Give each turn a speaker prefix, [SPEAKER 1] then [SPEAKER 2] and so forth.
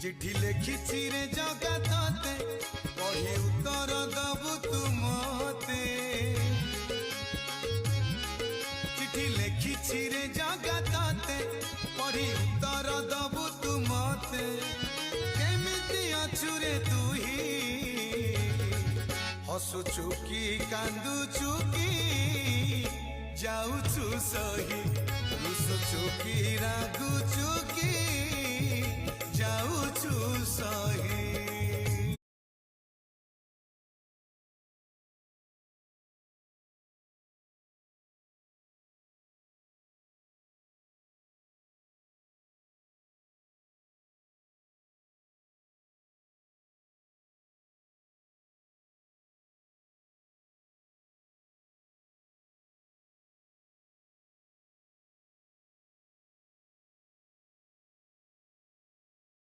[SPEAKER 1] चिट्ठी लिखी रे जगा ते पढ़ी उत्तर दबु तू मते। चिट्ठी लिखी रे जगा ते पढ़ी उत्तर दबु तू मते। केमिति अछु रे तू ही हसुचु की कांदुचु की जाऊचु सही रुसुचु की रागुचु की